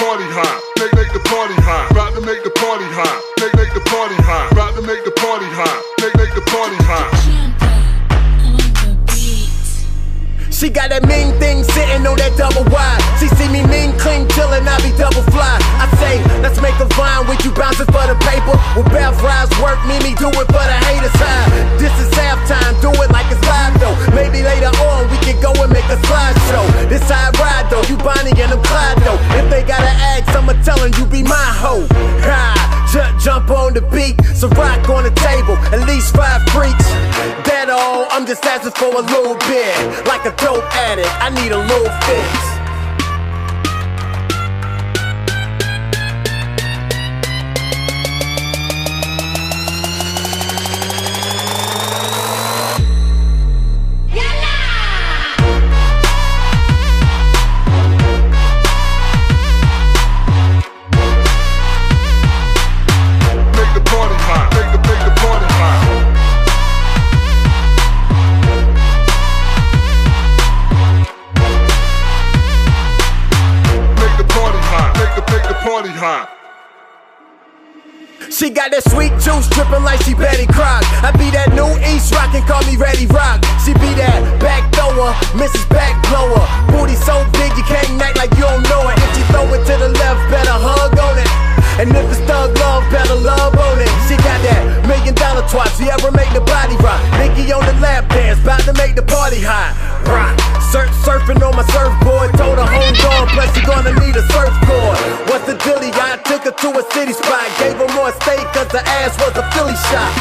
party hot. Make the party hot. About to make the party hot. Make the party hot. About to make the party hot. Make the party hot. She got that mean thing sitting on that double wide. She see me mean, clean, chillin', I be double fly. I say, let's make a vine with you bouncing for the paper. With Beth Rise work, Mimi do it for the haters side. This is halftime, do it like it's live though. Maybe later on we can go and make a slideshow. This how I ride though, you Bonnie and I'm Clyde though. If they gotta ask, I'ma tellin' you be my hoe. Ha! Jump on the beat, so rock on the table, at least 5 freaks. That all, I'm just asking for a little bit. Like a dope addict, I need a little fix. She got that sweet juice drippin' like she Betty Crock. I be that new East Rockin', call me Ready Rock. She be that back thrower, Mrs. Back Blower. Booty so big you can't act like you don't know it. If you throw it to the left, better hug on it. And if it's thug love, better love on it. She got that $1 million twat, she ever make the body rock. Nikki on the lap dance, bout to make the party hot. Rock, surfing on my surfboard. Told her hold on, plus she gonna need a surfboard. What's the dilly? I took her to a city spot. Gave her more steak cause her ass was a Philly shot.